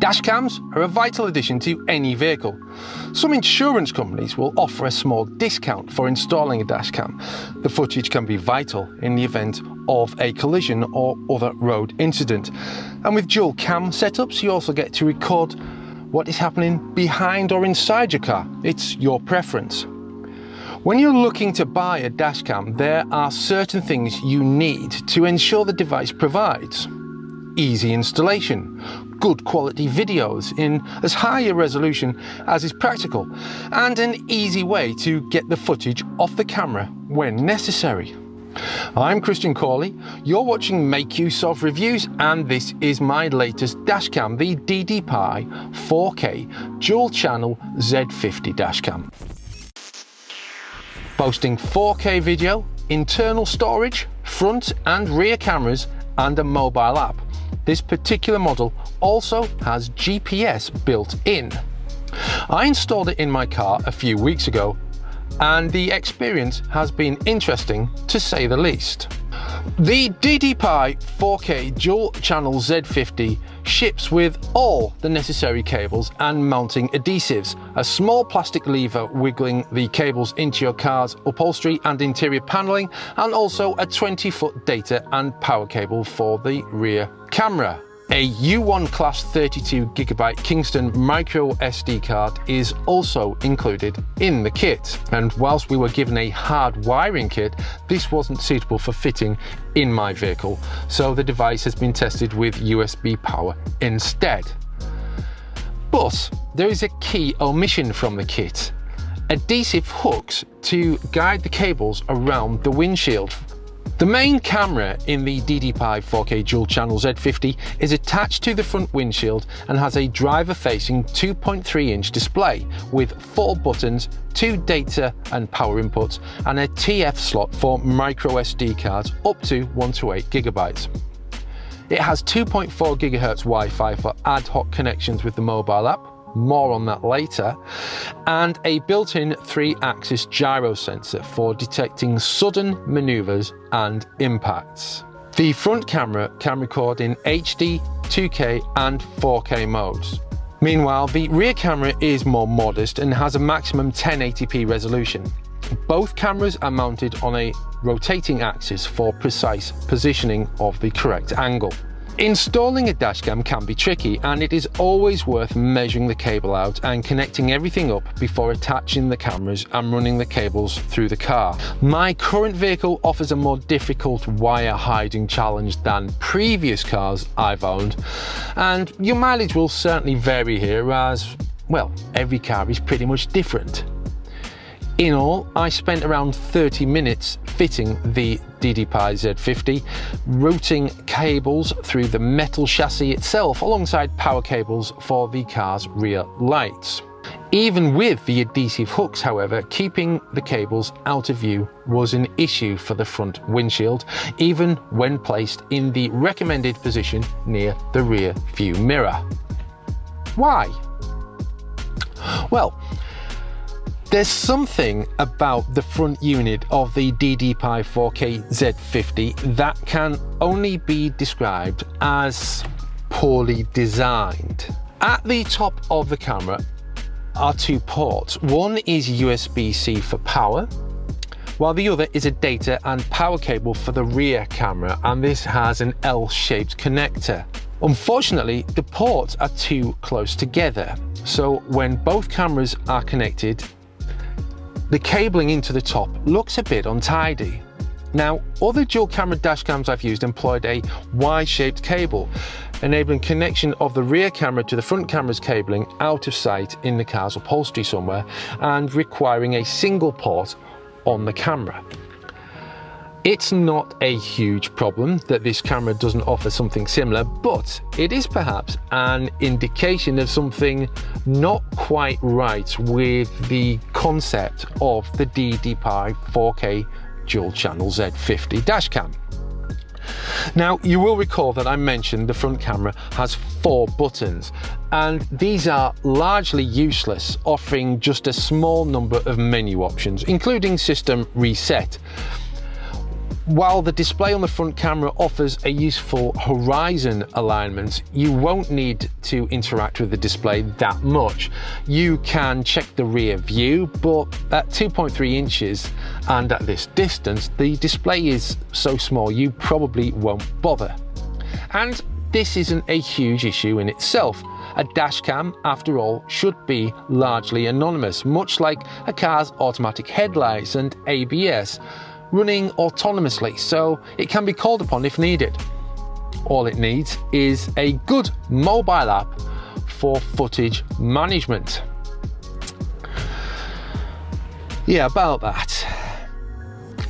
Dashcams are a vital addition to any vehicle. Some insurance companies will offer a small discount for installing a dashcam. The footage can be vital in the event of a collision or other road incident. And with dual cam setups, you also get to record what is happening behind or inside your car. It's your preference. When you're looking to buy a dashcam, there are certain things you need to ensure the device provides. Easy installation, good quality videos in as high a resolution as is practical, and an easy way to get the footage off the camera when necessary. I'm Christian Corley, you're watching Make Use Of Reviews, and this is my latest dashcam, the DDPai 4K Dual-Channel Z50 Dashcam. Boasting 4K video, internal storage, front and rear cameras, and a mobile app. This particular model also has GPS built in. I installed it in my car a few weeks ago, and the experience has been interesting to say the least. The DDPai 4K Dual-Channel Z50 ships with all the necessary cables and mounting adhesives, a small plastic lever wiggling the cables into your car's upholstery and interior paneling, and also a 20-foot data and power cable for the rear camera. A U1 class 32GB Kingston micro SD card is also included in the kit. And whilst we were given a hard wiring kit, this wasn't suitable for fitting in my vehicle, so the device has been tested with USB power instead. But there is a key omission from the kit: adhesive hooks to guide the cables around the windshield. The main camera in the DDPai 4K Dual-Channel Z50 is attached to the front windshield and has a driver-facing 2.3-inch display with 4 buttons, 2 data and power inputs, and a TF slot for micro SD cards up to 128GB. It has 2.4 GHz Wi-Fi for ad hoc connections with the mobile app, more on that later, and a built-in 3-axis gyro sensor for detecting sudden maneuvers and impacts. The front camera can record in HD, 2K and 4K modes. Meanwhile, the rear camera is more modest and has a maximum 1080p resolution. Both cameras are mounted on a rotating axis for precise positioning of the correct angle. Installing a dashcam can be tricky, and it is always worth measuring the cable out and connecting everything up before attaching the cameras and running the cables through the car. My current vehicle offers a more difficult wire hiding challenge than previous cars I've owned, and your mileage will certainly vary here, as, well, every car is pretty much different. In all, I spent around 30 minutes fitting the DDPai Z50, routing cables through the metal chassis itself alongside power cables for the car's rear lights. Even with the adhesive hooks, however, keeping the cables out of view was an issue for the front windshield, even when placed in the recommended position near the rear view mirror. Why? Well, there's something about the front unit of the DDPai 4K Z50 that can only be described as poorly designed. At the top of the camera are 2 ports. One is USB-C for power, while the other is a data and power cable for the rear camera, and this has an L-shaped connector. Unfortunately, the ports are too close together, so when both cameras are connected, the cabling into the top looks a bit untidy. Now, other dual camera dashcams I've used employed a Y-shaped cable, enabling connection of the rear camera to the front camera's cabling out of sight in the car's upholstery somewhere, and requiring a single port on the camera. It's not a huge problem that this camera doesn't offer something similar, but it is perhaps an indication of something not quite right with the concept of the DDPai 4K Dual-Channel Z50 Dashcam. Now, you will recall that I mentioned the front camera has 4 buttons, and these are largely useless, offering just a small number of menu options, including system reset. While the display on the front camera offers a useful horizon alignment, you won't need to interact with the display that much. You can check the rear view, but at 2.3 inches and at this distance, the display is so small you probably won't bother. And this isn't a huge issue in itself. A dashcam, after all, should be largely anonymous, much like a car's automatic headlights and ABS, running autonomously, so it can be called upon if needed. All it needs is a good mobile app for footage management. Yeah, about that.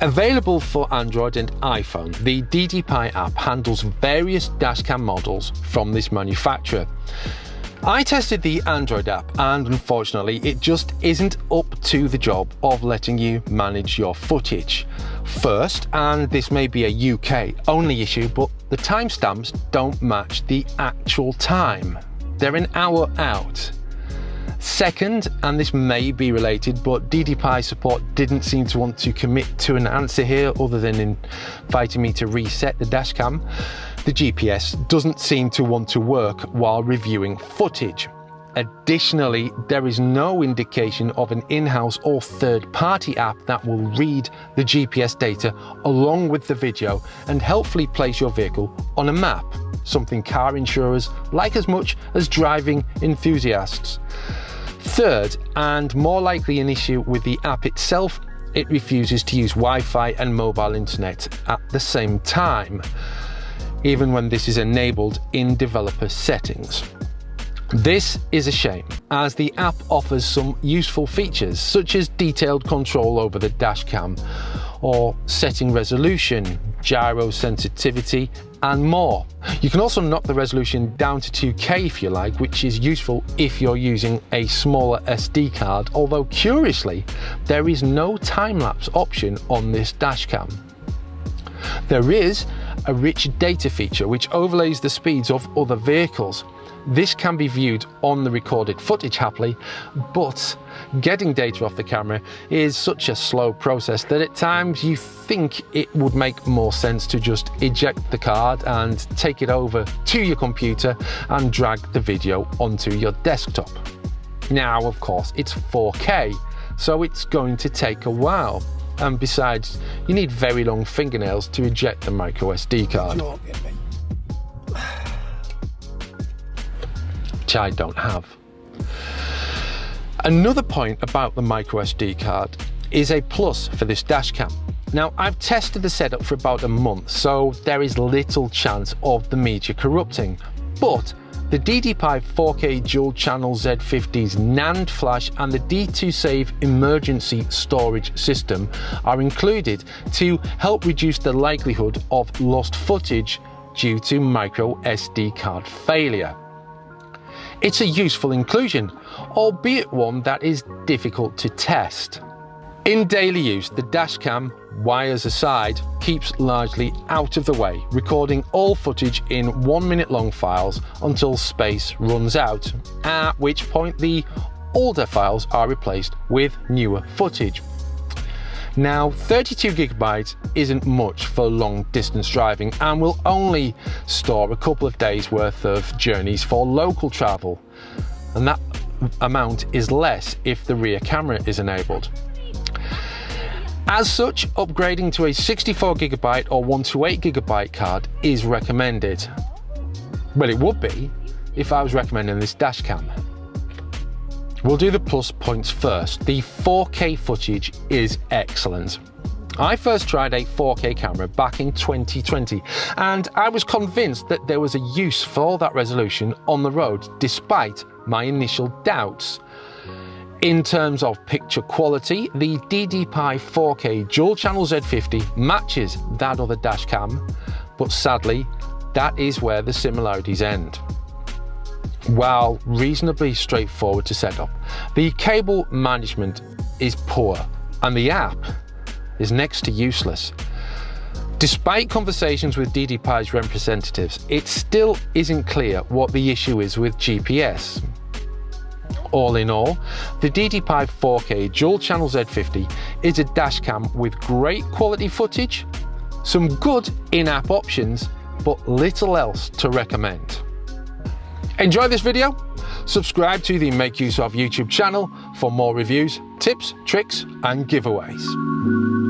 Available for Android and iPhone, the DDPai app handles various dashcam models from this manufacturer. I tested the Android app and unfortunately it just isn't up to the job of letting you manage your footage. First, and this may be a UK only issue, but the timestamps don't match the actual time. They're an hour out. Second, and this may be related, but DDPai support didn't seem to want to commit to an answer here other than inviting me to reset the dashcam. The GPS doesn't seem to want to work while reviewing footage. Additionally, there is no indication of an in-house or third-party app that will read the GPS data along with the video and helpfully place your vehicle on a map, something car insurers like as much as driving enthusiasts. Third, and more likely an issue with the app itself, it refuses to use Wi-Fi and mobile internet at the same time, even when this is enabled in developer settings. This is a shame, as the app offers some useful features such as detailed control over the dashcam, or setting resolution, gyro sensitivity, and more. You can also knock the resolution down to 2K if you like, which is useful if you're using a smaller SD card, although curiously, there is no time-lapse option on this dashcam. There is a rich data feature which overlays the speeds of other vehicles. This can be viewed on the recorded footage happily, but getting data off the camera is such a slow process that at times you think it would make more sense to just eject the card and take it over to your computer and drag the video onto your desktop. Now, of course, it's 4K, so it's going to take a while. And besides, you need very long fingernails to eject the micro SD card, which I don't have. Another point about the micro SD card is a plus for this dashcam. Now, I've tested the setup for about a month, so there is little chance of the media corrupting, but the DDPai 4K Dual-Channel Z50's NAND flash and the D2Save emergency storage system are included to help reduce the likelihood of lost footage due to micro SD card failure. It's a useful inclusion, albeit one that is difficult to test. In daily use, the dashcam, wires aside, keeps largely out of the way, recording all footage in 1 minute long files until space runs out, at which point the older files are replaced with newer footage. Now, 32GB isn't much for long distance driving and will only store a couple of days worth of journeys for local travel, and that amount is less if the rear camera is enabled. As such, upgrading to a 64GB or 128GB card is recommended. Well, it would be if I was recommending this dashcam. We'll do the plus points first. The 4K footage is excellent. I first tried a 4K camera back in 2020 and I was convinced that there was a use for that resolution on the road despite my initial doubts. In terms of picture quality, the DDPai 4K Dual-Channel Z50 matches that other dashcam, but sadly, that is where the similarities end. While reasonably straightforward to set up, the cable management is poor and the app is next to useless. Despite conversations with DDPai's representatives, it still isn't clear what the issue is with GPS. All in all, the DDPai 4K Dual-Channel Z50 is a dashcam with great quality footage, Some good in-app options, but little else to recommend. Enjoy this video? Subscribe to the Make Use of YouTube channel for more reviews, tips, tricks and giveaways.